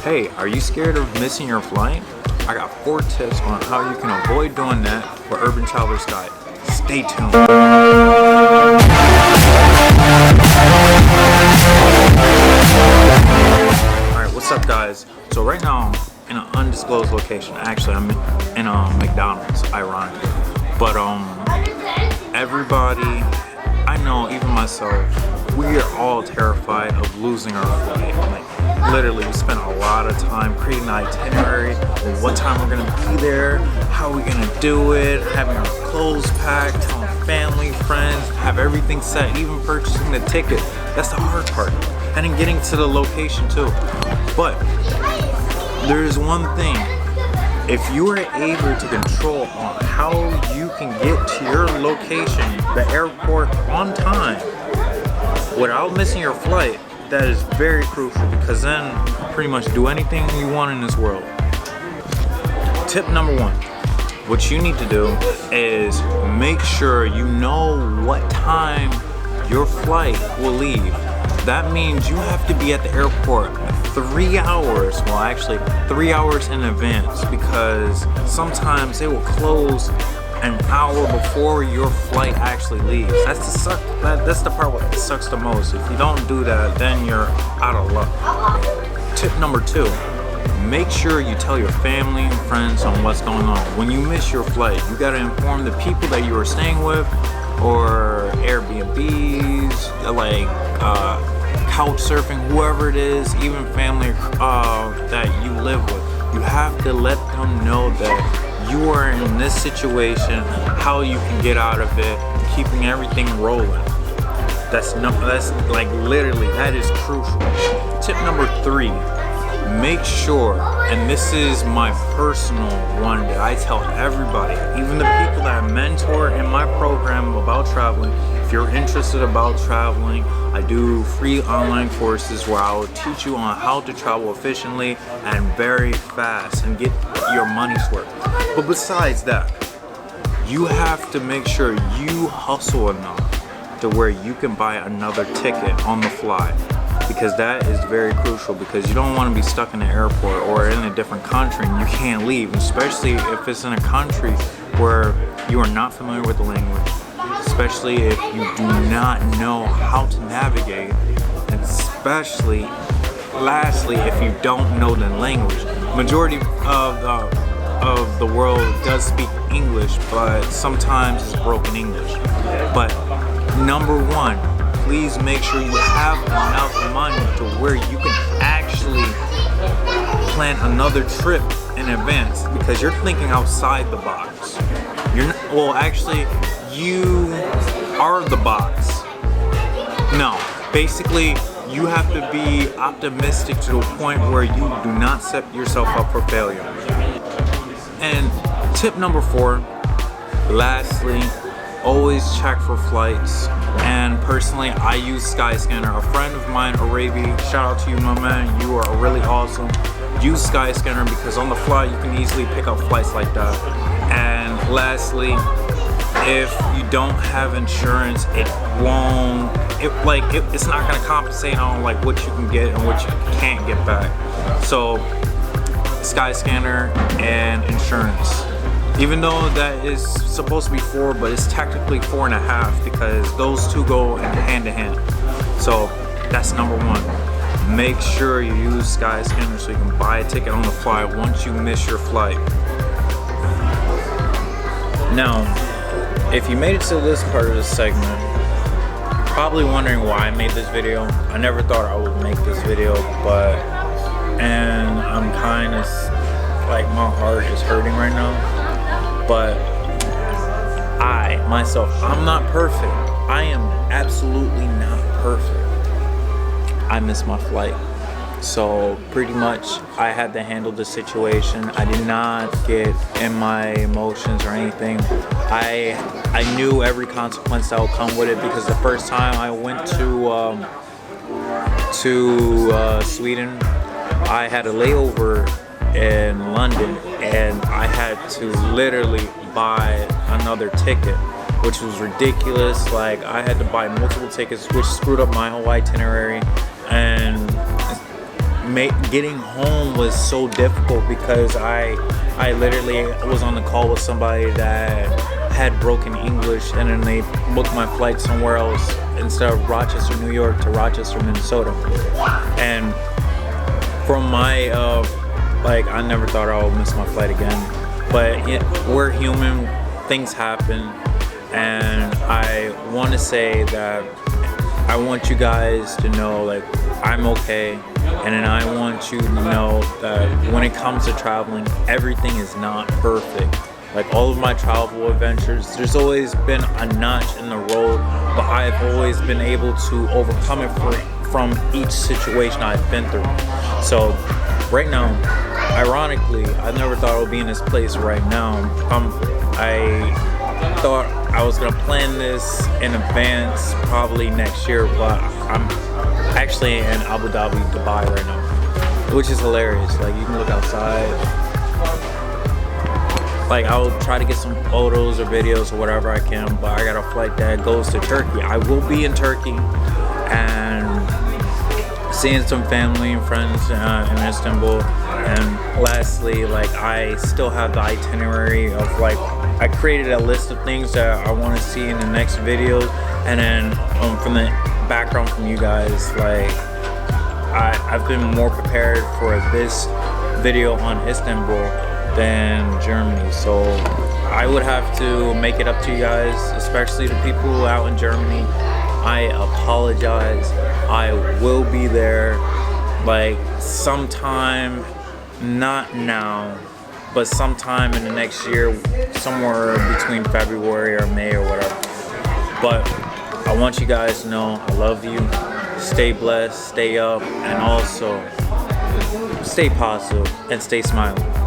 Hey, are you scared of missing your flight? I got 4 tips on how you can avoid doing that for Urban Traveler's Guide. Stay tuned. Alright, what's up guys? So right now I'm in an undisclosed location. Actually, I'm in a McDonald's, ironically. But everybody, I know, even myself, we are all terrified of losing our flight. Like, literally, we spend a lot of time creating an itinerary, what time we're gonna be there, how we're gonna do it, having our clothes packed, telling family, friends, have everything set, even purchasing the ticket. That's the hard part. And then getting to the location too. But there's one thing. If you are able to control on how you can get to your location, the airport, on time, without missing your flight, that is very crucial, because then you can pretty much do anything you want in this world. Tip number 1, what you need to do is make sure you know what time your flight will leave. That means you have to be at the airport 3 hours, well actually 3 hours in advance, because sometimes they will close an hour before your flight actually leaves. That's the part that sucks the most. If you don't do that, then you're out of luck. Tip number 2, make sure you tell your family and friends on what's going on. When you miss your flight, you gotta inform the people that you are staying with, or Airbnbs, like couch surfing, whoever it is, even family that you live with. You have to let them know that you are in this situation, how you can get out of it, keeping everything rolling. That's like literally, that is crucial. Tip number 3, make sure, and this is my personal one that I tell everybody, even the people that I mentor in my program about traveling. If you're interested about traveling, I do free online courses where I will teach you on how to travel efficiently and very fast and get your money's worth. But besides that, you have to make sure you hustle enough to where you can buy another ticket on the fly, because that is very crucial, because you don't want to be stuck in the airport or in a different country and you can't leave, especially if it's in a country where you are not familiar with the language, especially if you do not know how to navigate, and especially lastly if you don't know the language. Majority of the world does speak English, but sometimes it's broken English. But number 1, please make sure you have enough money to where you can actually plan another trip in advance, because you're thinking outside the box. You're not, well, actually, you are the box. No, basically, you have to be optimistic to the point where you do not set yourself up for failure. And tip number 4, lastly, always check for flights. And personally, I use Skyscanner. A friend of mine, Arabi, shout out to you, my man, you are really awesome. Use Skyscanner, because on the fly you can easily pick up flights like that. And lastly, if you don't have insurance, it's not gonna compensate on like what you can get and what you can't get back. So Skyscanner and insurance, even though that is supposed to be 4, but it's technically 4.5, because those two go hand to hand. So that's number 1. Make sure you use Skyscanner so you can buy a ticket on the fly once you miss your flight. Now, if you made it to this part of the segment, you're probably wondering why I made this video. I never thought I would make this video, and I'm kind of like, my heart is hurting right now. But I'm not perfect. I am absolutely not perfect. I missed my flight. So pretty much I had to handle the situation. I did not get in my emotions or anything. I knew every consequence that would come with it, because the first time I went to Sweden, I had a layover in London, and I had to literally buy another ticket, which was ridiculous. Like, I had to buy multiple tickets, which screwed up my whole itinerary, and getting home was so difficult because I literally was on the call with somebody that had broken English, and then they booked my flight somewhere else instead of Rochester, New York to Rochester, Minnesota. And from my like, I never thought I would miss my flight again, but we're human, things happen, and I want to say that I want you guys to know, like, I'm okay, and then I want you to know that when it comes to traveling, everything is not perfect. Like, all of my travel adventures, there's always been a notch in the road, but I've always been able to overcome it from each situation I've been through. So right now, ironically, I never thought I would be in this place right now. I thought I was gonna plan this in advance, probably next year, but I'm actually in Abu Dhabi, Dubai right now, which is hilarious. Like, you can look outside. Like, I'll try to get some photos or videos or whatever I can, but I got a flight that goes to Turkey. I will be in Turkey and seeing some family and friends in Istanbul. And lastly, like, I still have the itinerary of, like, I created a list of things that I want to see in the next videos, and then from the background from you guys, like, I've been more prepared for this video on Istanbul than Germany, so I would have to make it up to you guys, especially the people out in Germany. I apologize. I will be there, like, sometime, not now, but sometime in the next year, somewhere between February or May or whatever. But I want you guys to know I love you. Stay blessed, stay up, and also stay positive and stay smiling.